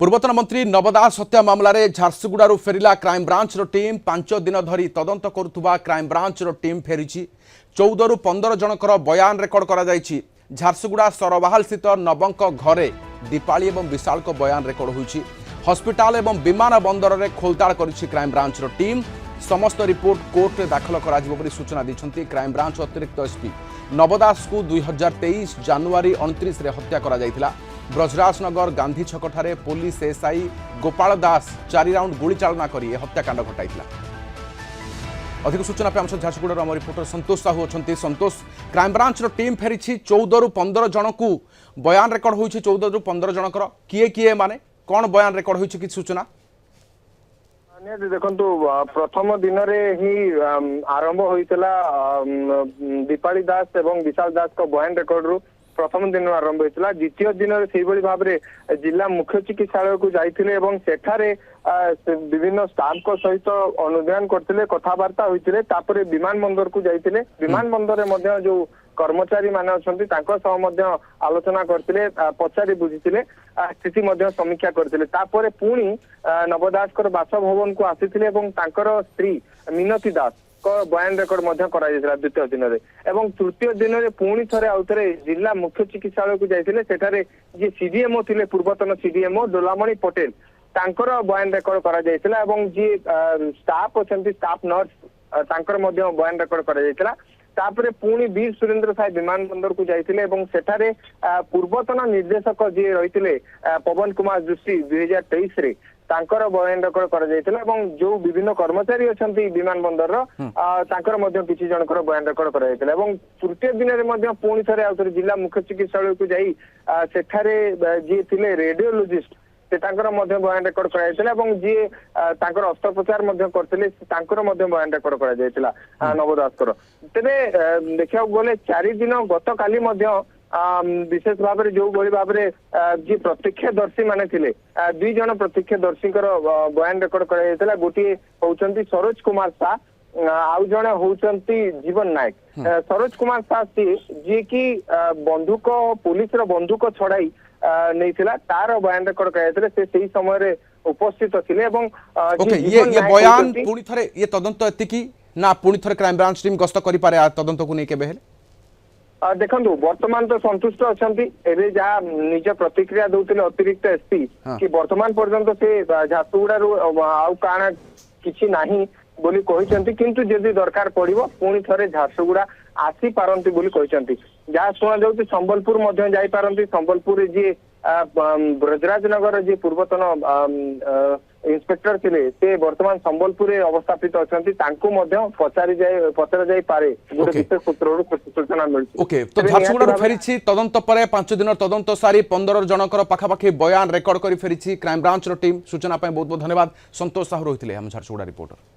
पूर्वतन मंत्री नव दास हत्या मामला रे झारसुगुड़ारू फेरिला क्राइमब्रांच टीम 5 दिन धरी तदंत करुवा क्राइमब्रांच टीम फेरी 14 रु 15 जनकर बयान रेकर्ड करा जायछि। झारसुगुड़ा सरवाहाल स्थित नवंक घरे दीपाली और विशाल को बयान रेकर्ड होइछि। हॉस्पिटल और विमान बंदर में खोलताड़ करिछि क्राइमब्रांच टीम। समस्त रिपोर्ट कोर्ट में दाखल करा सूचना दी क्राइमब्रांच अतिरिक्त एसपी नव दास को 2023 जनवरी 29 हत्या करा जायतिला। Brajrajnagar Gandhi छकठारे police SI Gopal Das 4 round गुली चालना करी हत्याकांड घटाइला। अधिक सूचना पे झारसुगुड़ा आम रिपोर्टर संतोष साहू अच्छा। संतोष, क्राइमब्रांच टीम फेरी 14 रु 15 जन को बयान रेकर्ड होइछि। 14 रु 15 जनकर किए किए माने कौन बयान रेकर्ड होइछि कि सूचना देखु प्रथम दिन ही आरंभ होता दीपाली दास एवं विशाल दास को बयान रेकर्ड रु प्रथम दिन आरंभ होता। द्वितीय दिन से भाव में जिला मुख्य चिकित्सालय को जाइए और सेठारे विभिन्न स्टाफ को सहित अनुध्यान करते कथबार्ता होते विमान बंदर को जाइए। विमान बंदर में जो कर्मचारी माने अछंती तांको सह आलोचना करते पचारि बुझीते स्थिति समीक्षा करते। तापर पुणी नवदास बासभवन को आसीथिले एवं तांकर स्त्री मिनती दास को बयान रेकर्ड करा द्वितीय दिन में। एवं तृतीय दिन में पुणी थे आउ थे जिला मुख्य चिकित्सालय को जाइए। सेठारे जी सीडीएमओ थिले पूर्वतन सीडीएमओ डोलामणि पटेल तांकर बयान रेकर्ड करा जायतिला एवं जी स्टाफ अछंती स्टाफ नर्स तांकर बयान रेकर्ड करा जायतिला। तापरे पुणी वीर सुरेंद्र साई विमान बंदर को जाइए और सेठारे पूर्वतन निर्देशक जी रही पवन कुमार जोशी 2023 रे तांकर बयान रेकर्ड करा जायतिला एवं जो विभिन्न कर्मचारी अछंती विमान बंदर तांकर किछि जनकर बयान रेकर्ड करा जायतिला। एवं तृतीय दिन में पुणी थे आउ जिला मुख्य चिकित्सालय को जाई सेठारे जी थिले रेडियोलॉजिस्ट से बयान रेकर्ड कर जी अस्त्रोपचार करते बयान रेकर्ड कर नवदास। तेरे देखा गले 4 दिन गत काली विशेष भाव में जो भाव में जी प्रत्यक्षदर्शी माने थिले 2 जन प्रत्यक्षदर्शी बयान रेकर्ड कर गोटे होउचंती सरोज कुमार शाह आउ जड़े होउचंती जीवन नायक। सरोज कुमार शाह जी की बंदूक पुलिस बंदूक छड़ाई नहीं तार बयान रेकर्ड कर समय उपस्थित थिले एवं ये बयान पुणी थरे ये तदंत एतिकी ना पुणी थरे क्राइमब्रांच टीम गस्त करि पारे तदंत को नहीं केबे हेले देखु वर्तमान तो संतुष्ट अछंती एबे जा निज प्रतिक्रिया दउतिले अतिरिक्त एसपी कि वर्तमान पर्यंत से झारसुगुड़ा आउ काना किछि नाही बोली कहिसंती किंतु जदि दरकार पड़िबो पुणी थरे झारसुगुड़ा आसी पारंती बोली कहिसंती। जहाँ शुणा जाउती संबलपुर मध्य जाई पारंती। संबलपुर जी ब्रजराजनगर जी पूर्वतन इंस्पेक्टर थिले से वर्तमान संबलपुर अवस्थापित अछंती तांको पचरा जाई पारे गोटे विशेष सूत्ररु सूचना मिलछि। ओके तो झारसुगुड़ा फेरिछि तदंत परे 5 दिन तदंत सारी 15 जनकर पाखापाखि बयान रेकर्ड करी फेरिछि क्राइम ब्रांच टीम। सूचना बहुत बहुत धन्यवाद। संतोष साहू रहिथिले हम झारसुगुड़ा रिपोर्टर।